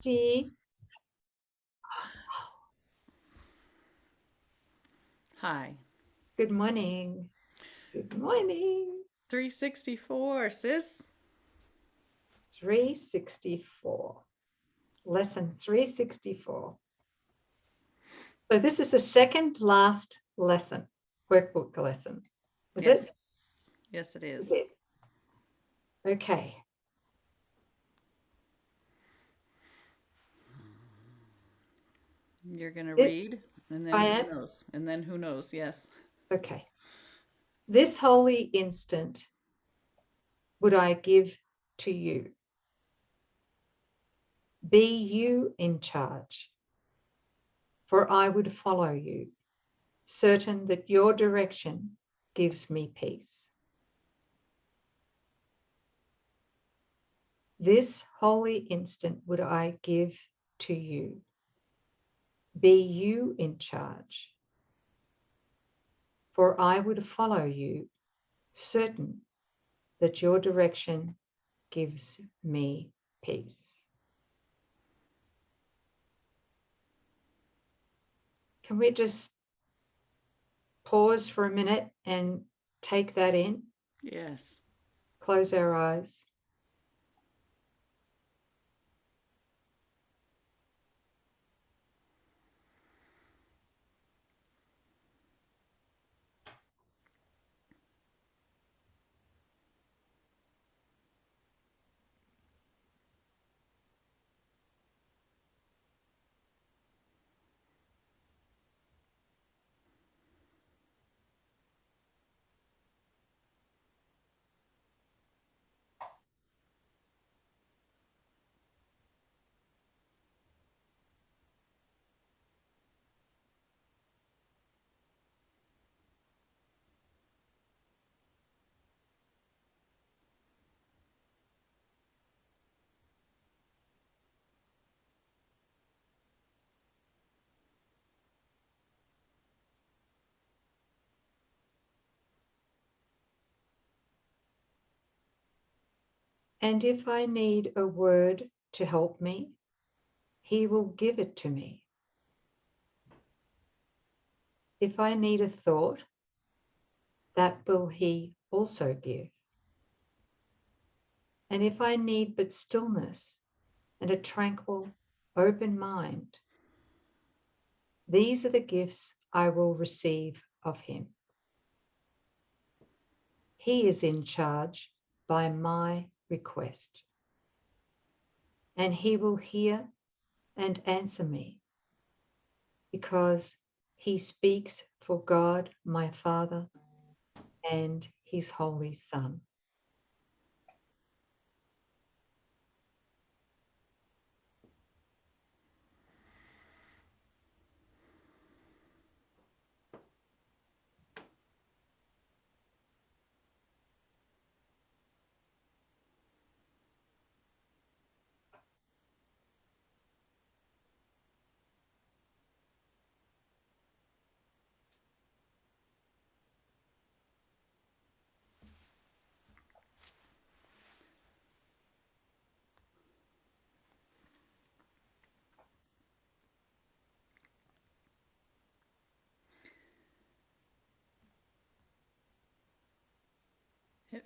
360. Hi. Good morning. Good morning. 364, sis. 364. Lesson 364. So this is the second last lesson, workbook lesson. Is it? Yes. Yes, it is. Is it? Okay. You're going to It, read, and then I who am. knows? And then who knows? Yes. Okay. This holy instant would I give to you. Be you in charge, for I would follow you, certain that your direction gives me peace. This holy instant would I give to you. Be you in charge, for I would follow you, certain that your direction gives me peace. Can we just pause for a minute and take that in? Yes. Close our eyes. And if I need a word to help me, he will give it to me. If I need a thought, that will he also give. And if I need but stillness and a tranquil, open mind, these are the gifts I will receive of him. He is in charge by my request, and he will hear and answer me, because he speaks for God, my Father, and his Holy Son. It,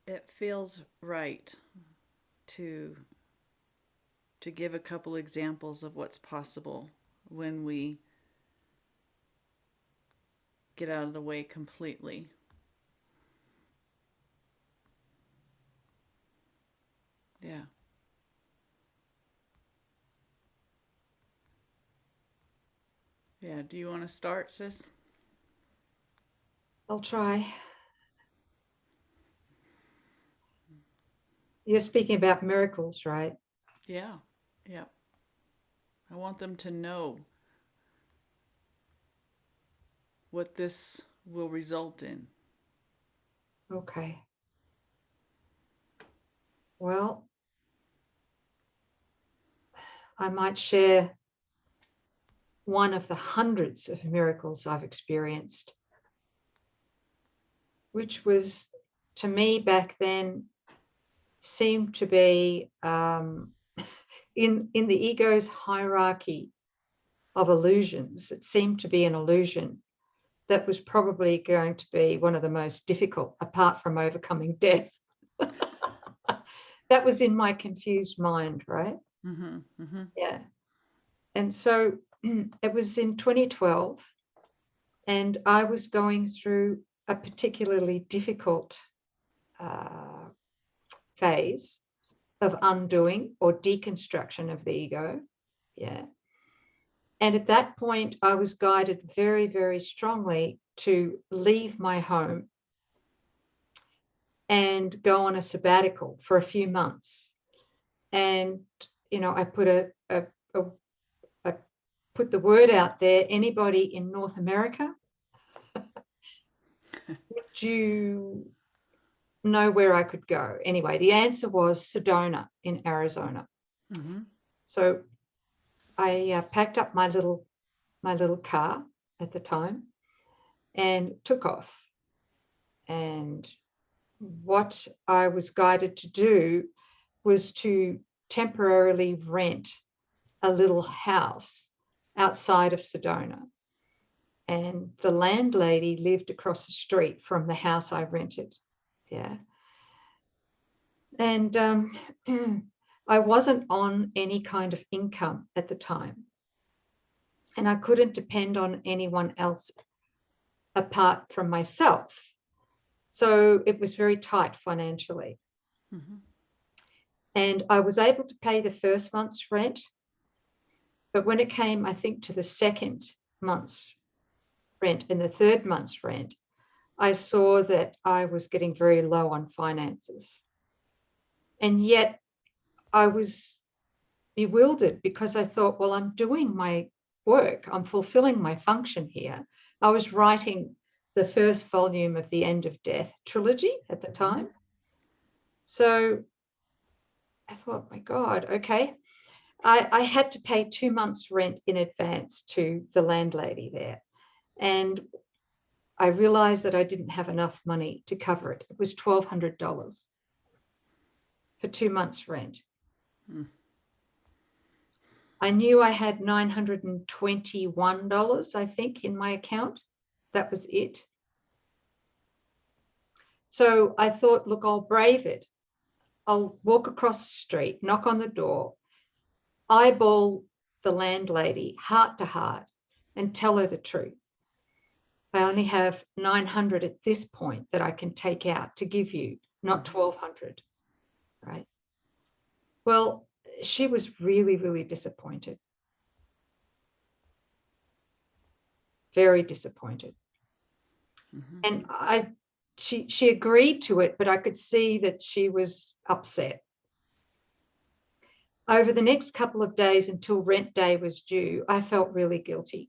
it feels right to to give a couple examples of what's possible when we get out of the way completely. Yeah. Yeah. Do you want to start, sis? I'll try. You're speaking about miracles, right? Yeah. Yeah. I want them to know what this will result in. Okay. Well, I might share one of the hundreds of miracles I've experienced, which was, to me back then, seemed to be in the ego's hierarchy of illusions, it seemed to be an illusion that was probably going to be one of the most difficult, apart from overcoming death. That was in my confused mind, right? Mm-hmm. Mm-hmm. Yeah. And so it was in 2012, and I was going through a particularly difficult phase of undoing or deconstruction of the ego. Yeah. And at that point, I was guided very, very strongly to leave my home and go on a sabbatical for a few months. And, you know, I put put the word out there. Anybody in North America, would you know where I could go? Anyway, the answer was Sedona in Arizona. Mm-hmm. So I packed up my little car at the time and took off. And what I was guided to do was to temporarily rent a little house outside of Sedona. And the landlady lived across the street from the house I rented. Yeah. And I wasn't on any kind of income at the time. And I couldn't depend on anyone else apart from myself. So it was very tight financially. Mm-hmm. And I was able to pay the first month's rent. But when it came, I think, to the second month's rent and the third month's rent, I saw that I was getting very low on finances. And yet I was bewildered because I thought, well, I'm doing my work. I'm fulfilling my function here. I was writing the first volume of the End of Death trilogy at the time. So I thought, my God, okay. I had to pay 2 months' rent in advance to the landlady there. And I realized that I didn't have enough money to cover it. It was $1,200 for 2 months' rent. Mm. I knew I had $921, I think, in my account. That was it. So I thought, look, I'll brave it. I'll walk across the street, knock on the door, eyeball the landlady heart to heart and tell her the truth. I only have 900 at this point that I can take out to give you, not 1,200, right? Well, she was really, really disappointed. Very disappointed. Mm-hmm. And she agreed to it, but I could see that she was upset. Over the next couple of days until rent day was due, I felt really guilty.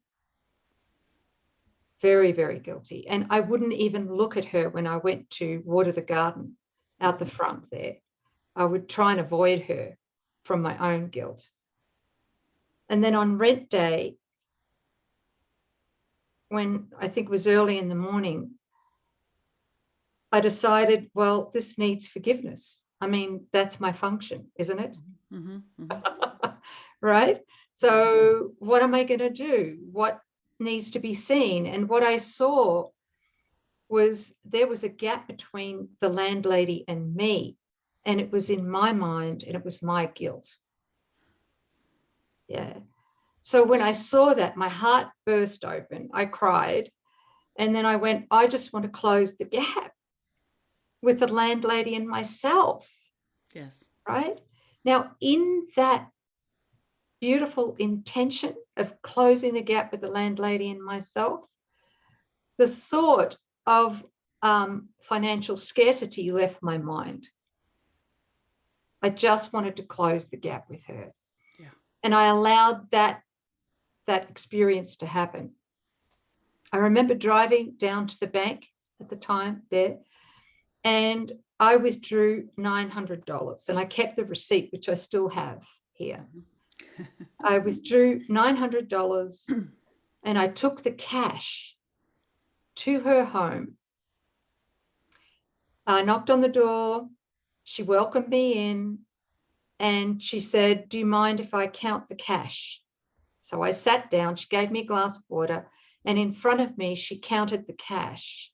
Very, very guilty. And I wouldn't even look at her when I went to water the garden out the front there. I would try and avoid her from my own guilt. And then on rent day, when I think it was early in the morning, I decided, well, this needs forgiveness. I mean, that's my function, isn't it? Mm-hmm. Mm-hmm. Right? So what am I going to do? What needs to be seen? And what I saw was there was a gap between the landlady and me. And it was in my mind and it was my guilt. Yeah. So when I saw that, my heart burst open. I cried. And then I went, I just want to close the gap with the landlady and myself. Yes. Right? Now, in that beautiful intention of closing the gap with the landlady and myself, the thought of financial scarcity left my mind. I just wanted to close the gap with her. Yeah. And I allowed that experience to happen. I remember driving down to the bank at the time there, and I withdrew $900, and I kept the receipt, which I still have here. I withdrew $900 and I took the cash to her home. I knocked on the door. She welcomed me in. and she said, do you mind if I count the cash? So I sat down, she gave me a glass of water, and in front of me, she counted the cash.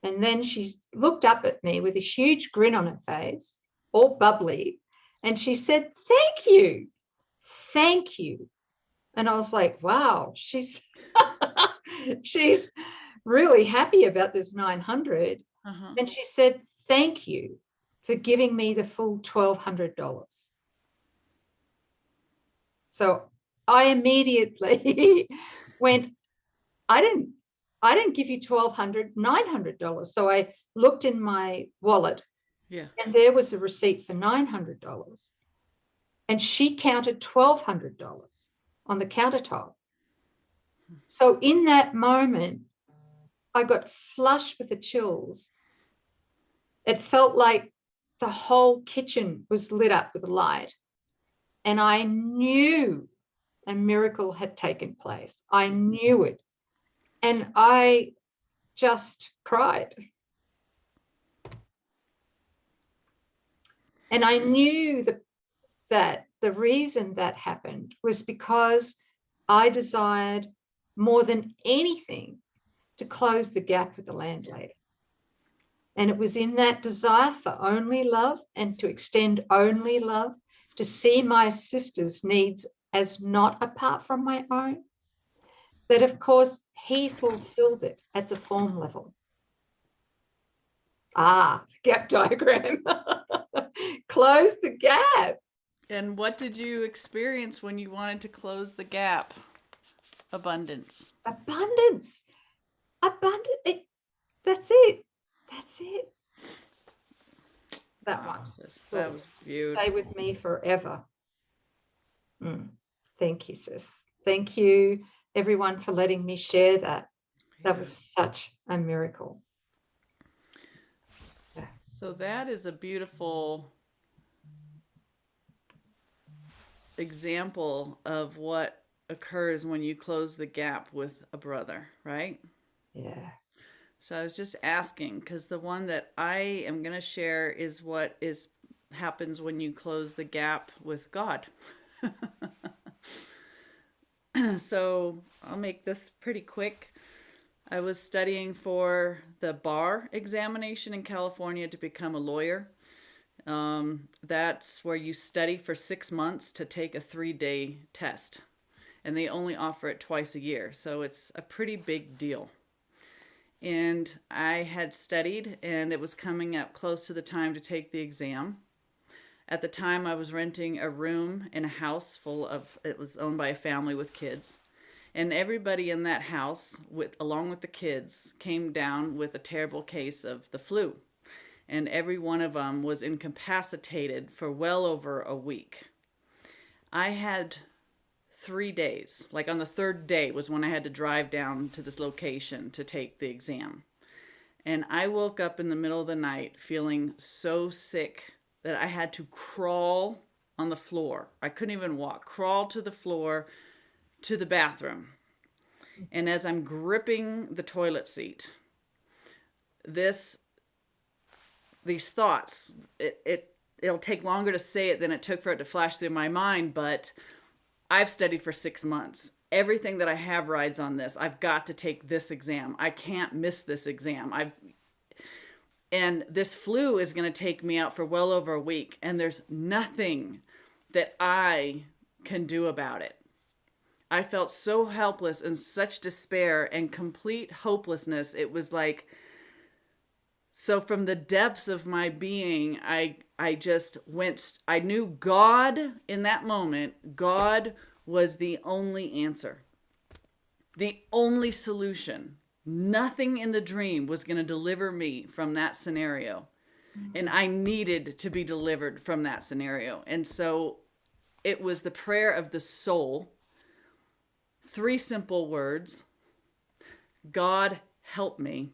And then she looked up at me with a huge grin on her face, all bubbly, and she said, thank you. Thank you. And I was like, wow, she's she's really happy about this 900. And she said, thank you for giving me the full $1,200. So I immediately went, I didn't give you $1,200, $900. So I looked in my wallet, and there was a receipt for $900. And she counted $1,200 on the countertop. So in that moment, I got flushed with the chills. It felt like the whole kitchen was lit up with light. And I knew a miracle had taken place. I knew it. And I just cried. And I knew that the reason that happened was because I desired more than anything to close the gap with the landlady. And it was in that desire for only love and to extend only love, to see my sister's needs as not apart from my own, that of course he fulfilled it at the form level. Gap diagram. Close the gap. And what did you experience when you wanted to close the gap? Abundance. Abundance. Abundance. That's it. That's it. That one. That was beautiful. Stay with me forever. Thank you, sis. Thank you, everyone, for letting me share that. That was such a miracle. Yeah. So that is a beautiful example of what occurs when you close the gap with a brother, right? Yeah. So I was just asking, because the one that I am going to share is what happens when you close the gap with God. So I'll make this pretty quick. I was studying for the bar examination in California to become a lawyer. That's where you study for 6 months to take a 3-day test. And they only offer it twice a year. So it's a pretty big deal. And I had studied, and it was coming up close to the time to take the exam. At the time, I was renting a room in a house it was owned by a family with kids. And everybody in that house, along with the kids, came down with a terrible case of the flu. And every one of them was incapacitated for well over a week. I had 3 days. Like on the 3rd day was when I had to drive down to this location to take the exam. And I woke up in the middle of the night feeling so sick that I had to crawl on the floor. I couldn't even walk. Crawl to the floor to the bathroom. And as I'm gripping the toilet seat, these thoughts, it'll take longer to say it than it took for it to flash through my mind, but I've studied for 6 months. Everything that I have rides on this. I've got to take this exam. I can't miss this exam. And this flu is going to take me out for well over a week, and there's nothing that I can do about it. I felt so helpless and such despair and complete hopelessness. It was like, so from the depths of my being, I just went, I knew God in that moment. God was the only answer, the only solution. Nothing in the dream was going to deliver me from that scenario. And I needed to be delivered from that scenario. And so it was the prayer of the soul. 3 simple words. God, help me.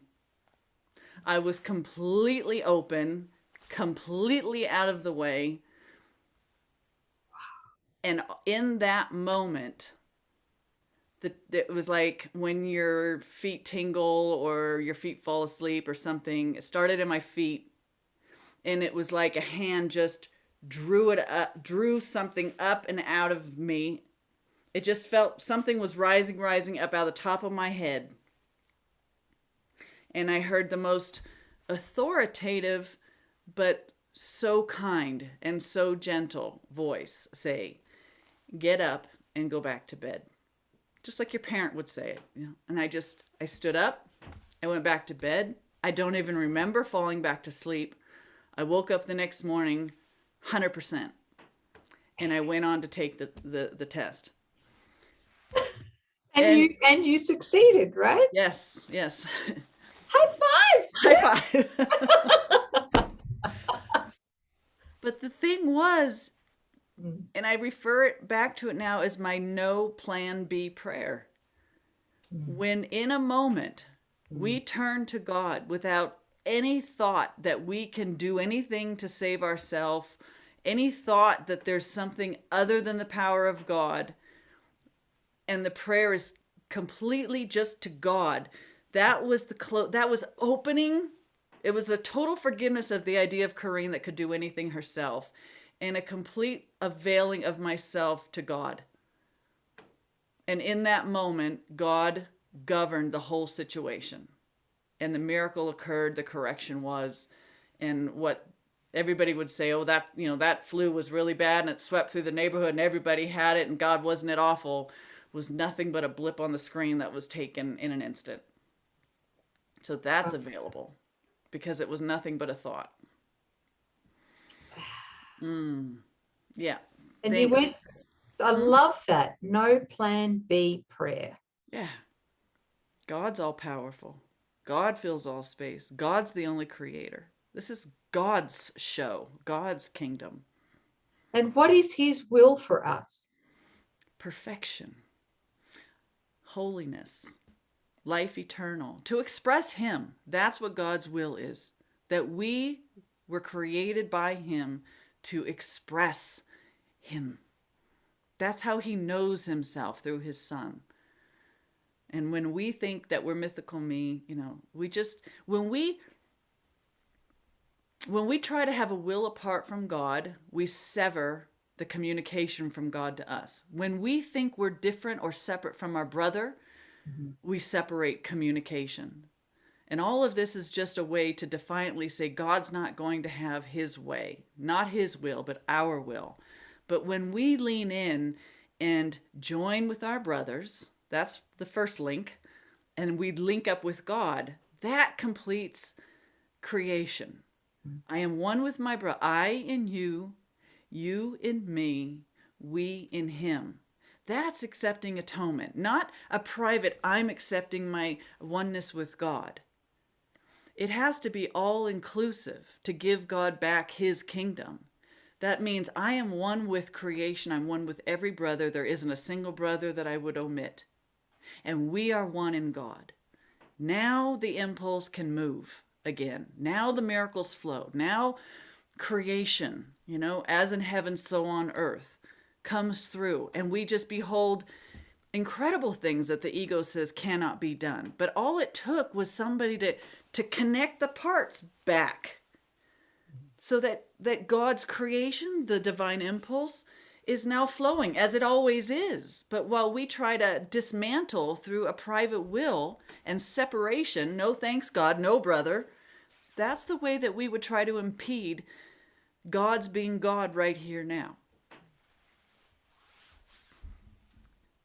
I was completely open, completely out of the way. And in that moment, it was like when your feet tingle or your feet fall asleep or something. It started in my feet. and it was like a hand just drew something up and out of me. It just felt something was rising up out of the top of my head. And I heard the most authoritative, but so kind and so gentle voice say, "Get up and go back to bed." Just like your parent would say it. And I stood up. I went back to bed. I don't even remember falling back to sleep. I woke up the next morning 100%. And I went on to take the test. And you succeeded, right? Yes. High fives! High five. But the thing was, and I refer it back to it now as my no plan B prayer. When in a moment we turn to God without any thought that we can do anything to save ourselves, any thought that there's something other than the power of God, and the prayer is completely just to God, that was opening. It was a total forgiveness of the idea of Coreen that could do anything herself, and a complete availing of myself to God. And in that moment, God governed the whole situation. And the miracle occurred, the correction was, and what everybody would say, oh, that flu was really bad and it swept through the neighborhood and everybody had it and God, wasn't it awful, was nothing but a blip on the screen that was taken in an instant. So that's available because it was nothing but a thought. Yeah. And Thanks. you went, I love that. No plan B prayer. Yeah. God's all powerful. God fills all space. God's the only creator. This is God's show, God's kingdom. And what is his will for us? Perfection, holiness, life eternal. To express him, that's what God's will is. That we were created by him to express him. That's how he knows himself, through his son. And when we think that we're mythical me, we just, when we try to have a will apart from God, we sever the communication from God to us. When we think we're different or separate from our brother, we separate communication. And all of this is just a way to defiantly say God's not going to have his way, not his will, but our will. But when we lean in and join with our brothers, that's the first link, and we link up with God, that completes creation. I am one with my brother. I in you, you in me, we in him. That's accepting atonement, not a private, I'm accepting my oneness with God. It has to be all inclusive to give God back his kingdom. That means I am one with creation. I'm one with every brother. There isn't a single brother that I would omit. And we are one in God. Now the impulse can move again. Now the miracles flow. Now creation, as in heaven, so on earth, comes through. And we just behold incredible things that the ego says cannot be done. But all it took was somebody to connect the parts back. So that God's creation, the divine impulse, is now flowing as it always is. But while we try to dismantle through a private will and separation, no thanks God, no brother, that's the way that we would try to impede God's being God right here now.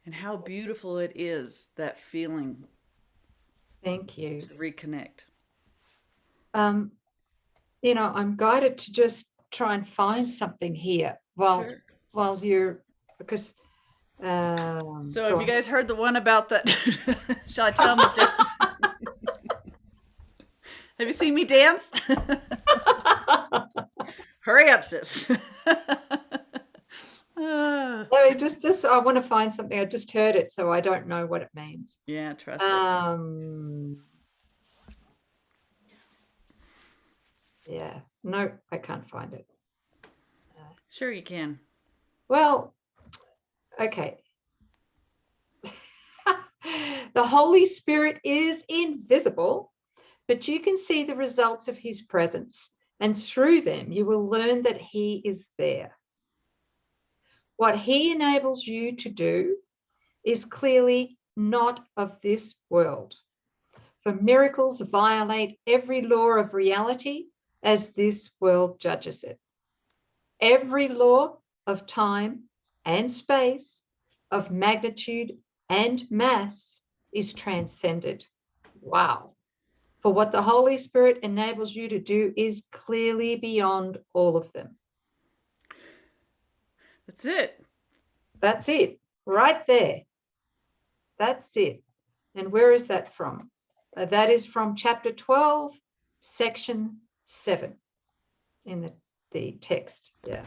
And how beautiful it is, that feeling. Thank you. To reconnect. I'm guided to just try and find something here while you're, because so have you guys heard the one about the shall I tell them? Have you seen me dance? Hurry up, sis. No, just I want to find something. I just heard it, so I don't know what it means. Yeah, trust it. Yeah, no, I can't find it. Sure you can. Well, okay. The Holy Spirit is invisible, but you can see the results of his presence. and through them you will learn that he is there. What he enables you to do is clearly not of this world. For miracles violate every law of reality as this world judges it. Every law of time and space, of magnitude and mass is transcended. Wow. For what the Holy Spirit enables you to do is clearly beyond all of them. That's it. That's it. Right there. That's it. And where is that from? That is from chapter 12, section 7 in the text. Yeah.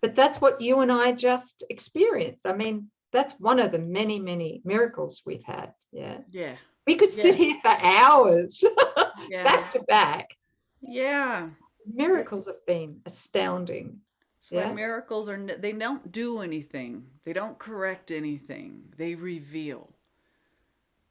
But that's what you and I just experienced. I mean, that's one of the many, many miracles we've had. Yeah. Yeah. We could sit here for hours back to back. Yeah. Miracles have been astounding. That's why miracles are, they don't do anything. They don't correct anything. They reveal.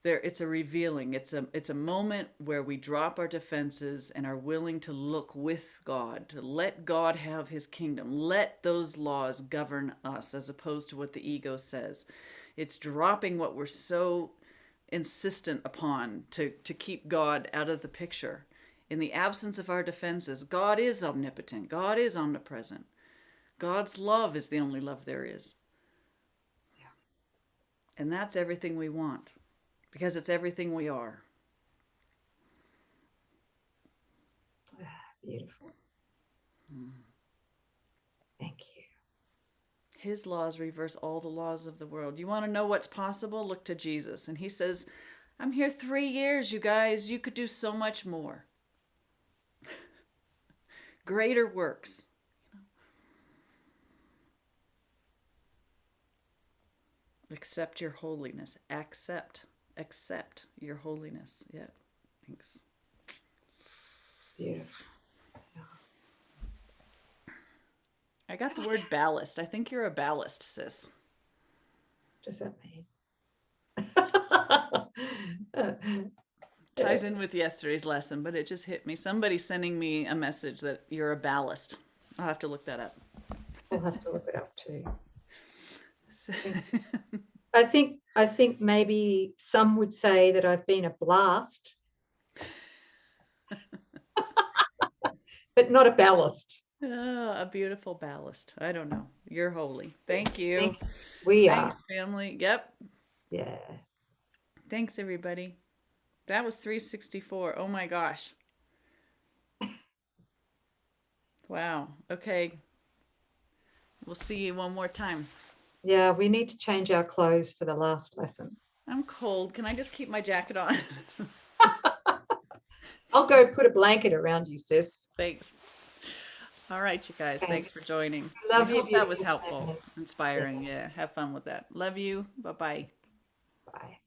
It's a revealing. It's a moment where we drop our defenses and are willing to look with God, to let God have his kingdom. Let those laws govern us as opposed to what the ego says. It's dropping what we're so insistent upon to keep God out of the picture. In the absence of our defenses, God is omnipotent. God is omnipresent. God's love is the only love there is. Yeah. And that's everything we want, because it's everything we are. Beautiful. Thank you. His laws reverse all the laws of the world. You want to know what's possible? Look to Jesus. And he says, I'm here 3 years, you guys. You could do so much more. Greater works. Accept your holiness. Accept your holiness. Yeah, thanks. Beautiful. I got the word ballast. I think you're a ballast, sis. What does that mean? Ties in with yesterday's lesson, but it just hit me. Somebody's sending me a message that you're a ballast. I'll have to look that up. We'll have to look it up too. I think maybe some would say that I've been a blast, but not a ballast. Oh, a beautiful ballast. I don't know. You're holy. Thank you. Thanks, family. Yep. Yeah. Thanks, everybody. That was 364. Oh my gosh. Wow. Okay. We'll see you one more time. Yeah, we need to change our clothes for the last lesson. I'm cold. Can I just keep my jacket on? I'll go put a blanket around you, sis. Thanks. All right, you guys. Thanks for joining. Love you. Hope that was helpful, inspiring. Yeah, have fun with that. Love you. Bye-bye. Bye.